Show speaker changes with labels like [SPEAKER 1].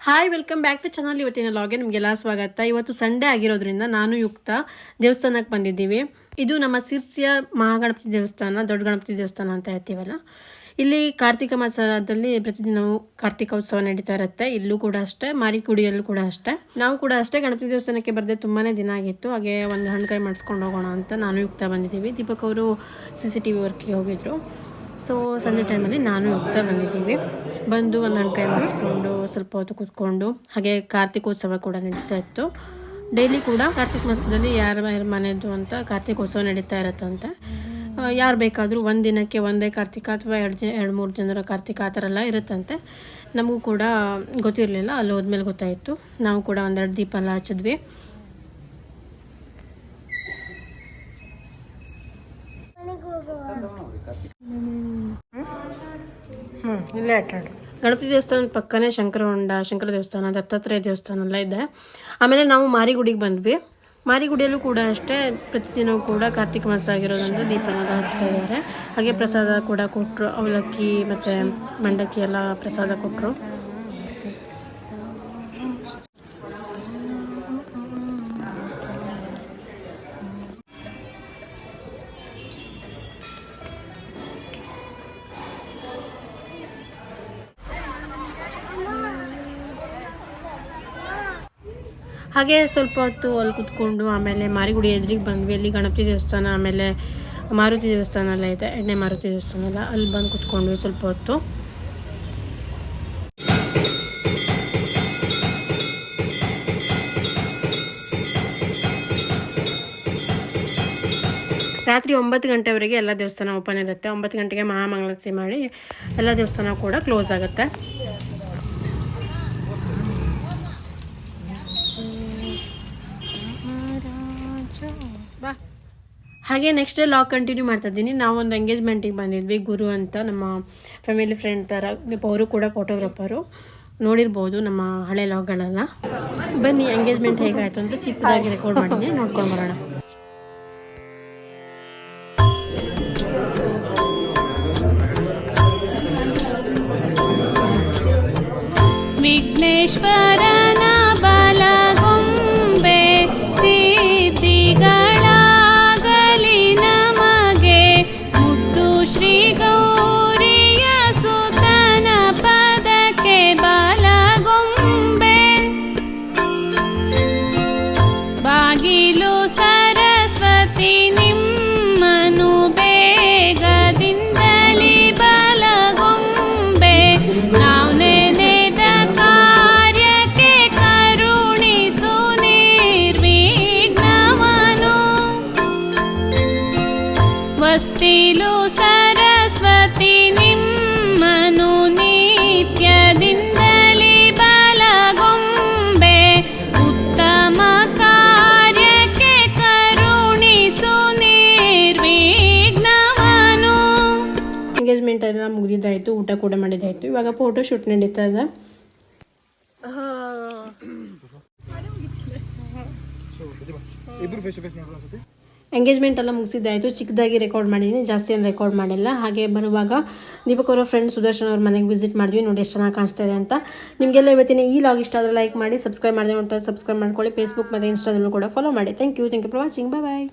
[SPEAKER 1] Hi welcome back to channel. ಇವತ್ತಿನ ಲಾಗ್ಗೆ ನಿಮಗೆಲ್ಲ ಸ್ವಾಗತ. ಇವತ್ತು ಸಂಡೇ ಆಗಿರೋದ್ರಿಂದ ನಾನು ಯುಕ್ತ ದೇವಸ್ಥಾನಕ್ಕೆ ಬಂದಿದ್ದೀವಿ. ಇದು ನಮ್ಮ ಸಿರ್ಸಿಯ ಮಹಾಗಣಪತಿ ದೇವಸ್ಥಾನ, ದೊಡ್ಡ ಗಣಪತಿ ದೇವಸ್ಥಾನ ಅಂತ ಹೇಳ್ತೀವಲ್ಲ. ಇಲ್ಲಿ ಕಾರ್ತಿಕ ಮಾಸದಲ್ಲಿ ಪ್ರತಿದಿನವೂ ಕಾರ್ತಿಕೋತ್ಸವ ನಡೀತಾ ಇರುತ್ತೆ. ಇಲ್ಲೂ ಕೂಡ ಅಷ್ಟೇ, ಮಾರಿಗುಡಿಯಲ್ಲೂ ಕೂಡ ಅಷ್ಟೇ. ನಾವು ಕೂಡ ಅಷ್ಟೇ ಗಣಪತಿ ದೇವಸ್ಥಾನಕ್ಕೆ ಬರದೆ ತುಂಬಾ ದಿನ ಆಗಿತ್ತು. ಹಾಗೆ ಒಂದು ಹಣ್ಣುಕಾಯಿ ಮಾಡಿಸ್ಕೊಂಡು ಹೋಗೋಣ ಅಂತ ನಾನು ಯುಕ್ತ ಬಂದಿದ್ದೀವಿ. ದೀಪಕ್ ಅವರು CCTV ವರ್ಕ್ಗೆ ಹೋಗಿದ್ರು. ಸೊ ಸಂಜೆ ಟೈಮಲ್ಲಿ ನಾನು ಯುಕ್ತ ಬಂದಿದ್ದೀವಿ. ಬಂದು ಒಂದು ಹಣ್ಣುಕಾಯಿ ಮಾಡಿಸ್ಕೊಂಡು ಸ್ವಲ್ಪ ಹೊತ್ತು ಕೂತ್ಕೊಂಡು, ಹಾಗೆ ಕಾರ್ತಿಕೋತ್ಸವ ಕೂಡ ನಡೀತಾ ಇತ್ತು. ಡೈಲಿ ಕೂಡ ಕಾರ್ತಿಕ ಮಾಸದಲ್ಲಿ ಯಾರ ಮನೆಯದು ಅಂತ ಕಾರ್ತಿಕೋತ್ಸವ ನಡೀತಾ ಇರುತ್ತಂತೆ. ಯಾರು ಬೇಕಾದರೂ ಒಂದು ದಿನಕ್ಕೆ ಒಂದೇ ಕಾರ್ತಿಕ ಅಥವಾ ಎರಡು ಮೂರು ಜನರ ಕಾರ್ತಿಕ ಆ ಥರ ಎಲ್ಲ ಇರುತ್ತಂತೆ. ನಮಗೂ ಕೂಡ ಗೊತ್ತಿರಲಿಲ್ಲ, ಅಲ್ಲಿ ಹೋದ್ಮೇಲೆ ಗೊತ್ತಾಯಿತು. ನಾವು ಕೂಡ ಒಂದೆರಡು ದೀಪ ಎಲ್ಲ ಹಚ್ಚಿದ್ವಿ. ಇಲ್ಲೇ ಆಟಾಡು. ಗಣಪತಿ ದೇವಸ್ಥಾನದ ಪಕ್ಕನೇ ಶಂಕರ ದೇವಸ್ಥಾನ, ದತ್ತಾತ್ರೇಯ ದೇವಸ್ಥಾನ ಎಲ್ಲ ಇದೆ. ಆಮೇಲೆ ನಾವು ಮಾರಿಗುಡಿಗೆ ಬಂದ್ವಿ. ಮಾರಿಗುಡಿಯಲ್ಲೂ ಕೂಡ ಅಷ್ಟೇ ಪ್ರತಿದಿನವೂ ಕೂಡ ಕಾರ್ತಿಕ ಮಾಸ ಆಗಿರೋದ್ರಿಂದ ದೀಪನ ಹಚ್ತಾ ಇದ್ದಾರೆ. ಹಾಗೆ ಪ್ರಸಾದ ಕೂಡ ಕೊಟ್ಟರು. ಅವಲಕ್ಕಿ ಮತ್ತು ಮಂಡಕ್ಕಿ ಎಲ್ಲ ಪ್ರಸಾದ ಕೊಟ್ಟರು. ಹಾಗೆ ಸ್ವಲ್ಪ ಹೊತ್ತು ಅಲ್ಲಿ ಕೂತ್ಕೊಂಡು ಆಮೇಲೆ ಮಾರಿಗುಡಿ ಎದುರಿಗೆ ಬಂದ್ವಿ. ಅಲ್ಲಿ ಗಣಪತಿ ದೇವಸ್ಥಾನ, ಆಮೇಲೆ ಮಾರುತಿ ದೇವಸ್ಥಾನ ಎಲ್ಲ ಇದೆ, ಎಣ್ಣೆ ಮಾರುತಿ ದೇವಸ್ಥಾನ ಎಲ್ಲ. ಅಲ್ಲಿ ಬಂದು ಕೂತ್ಕೊಂಡ್ವಿ ಸ್ವಲ್ಪ ಹೊತ್ತು. ರಾತ್ರಿ 9 ಗಂಟೆವರೆಗೆ ಎಲ್ಲ ದೇವಸ್ಥಾನ ಓಪನ್ ಇರುತ್ತೆ. 9 ಗಂಟೆಗೆ ಮಹಾಮಂಗಳಾರತಿ ಮಾಡಿ ಎಲ್ಲ ದೇವಸ್ಥಾನ ಕೂಡ ಕ್ಲೋಸ್ ಆಗುತ್ತೆ. ಹಾಗೆ ನೆಕ್ಸ್ಟ್ ಡೇ ಲಾಗ್ ಕಂಟಿನ್ಯೂ ಮಾಡ್ತಾ ಇದ್ದೀನಿ. ನಾವೊಂದು ಎಂಗೇಜ್ಮೆಂಟಿಗೆ ಬಂದಿದ್ವಿ. ಗುರು ಅಂತ ನಮ್ಮ ಫ್ಯಾಮಿಲಿ ಫ್ರೆಂಡ್ ಥರ, ಅವರು ಕೂಡ ಫೋಟೋಗ್ರಾಫರು. ನೋಡಿರ್ಬೋದು ನಮ್ಮ ಹಳೆ ಲಾಗ್ಗಳೆಲ್ಲ. ಬನ್ನಿ ಎಂಗೇಜ್ಮೆಂಟ್ ಹೇಗಾಯಿತು ಅಂತ ಚಿಕ್ಕದಾಗಿ ರೆಕಾರ್ಡ್ ಮಾಡಿದ್ದೀನಿ, ನೋಡ್ಕೊಂಡು ಬರೋಣ.
[SPEAKER 2] ವಿಘ್ನೇಶ್ವರನ ಬಲಗೊಂಬೆ ಸಿದ್ಧಿಗಳಾಗಲಿ ನಮಗೆ, ಮುದ್ದು ಶ್ರೀ ಗೌರಿಯ ಸುತನ ಪದಕ್ಕೆ ಬಲಗೊಂಬೆ, ಬಾಗಿಲು ಸರಸ್ವತಿ ನಿಮ್ಮನು ಬೇಗದಿಂದಲಿ ಬಲಗೊಂಬೆ, ನಾವು ನೆನೆದ ಕಾರ್ಯಕ್ಕೆ ಕರುಣಿಸು ನಿರ್ವಿಘ್ನವನು, ವಸ್ತಿಲು ಸರಸ್ವತಿ ನಿಮ್ಮನು ನಿತ್ಯದಿಂದಲಿ ಬಲಗೊಂಬೆ, ಉತ್ತಮ ಕಾರ್ಯಕ್ಕೆ ಕರುಣಿಸು ನಿರ್ವಿಘ್ನವನು.
[SPEAKER 1] ಎಂಗೇಜ್ಮೆಂಟ್ ಎಲ್ಲ ಮುಗಿದಿದ್ದಾಯಿತು, ಊಟ ಕೂಡ ಮಾಡಿದ್ದಾಯಿತು. ಇವಾಗ ಫೋಟೋ ಶೂಟ್ ನಡೀತಾ ಇದೆ. ಎಂಗೇಜ್ಮೆಂಟ್ ಎಲ್ಲ ಮುಗಿಸಿದ್ದಾಯಿತು. ಚಿಕ್ಕದಾಗಿ ರೆಕಾರ್ಡ್ ಮಾಡಿದ್ದೀನಿ, ಜಾಸ್ತಿ ಏನು ರೆಕಾರ್ಡ್ ಮಾಡಿಲ್ಲ. ಹಾಗೆ ಬರುವಾಗ ದೀಪಕ್ ಅವರ ಫ್ರೆಂಡ್ ಸುದರ್ಶನ್ ಅವ್ರ ಮನೆಗೆ ವಿಸಿಟ್ ಮಾಡಿದ್ವಿ. ನೋಡಿ ಎಷ್ಟು ಚೆನ್ನಾಗಿ ಕಾಣಿಸ್ತಾ ಇದೆ ಅಂತ. ನಿಮಗೆಲ್ಲ ಇವತ್ತಿನ ಈ ಲಾಗ್ ಇಷ್ಟ ಆದರೆ ಲೈಕ್ ಮಾಡಿ, ಸಬ್ಸ್ಕ್ರೈಬ್ ಮಾಡಿದೆ ನೋಡ್ತಾ ಸಬ್ಸ್ಕ್ರೈಬ್ ಮಾಡ್ಕೊಳ್ಳಿ. ಫೇಸ್ಬುಕ್ ಮತ್ತು ಇನ್ಸ್ಟಾದಲ್ಲೂ ಕೂಡ ಫಾಲೋ ಮಾಡಿ. Thank you for watching. Bye.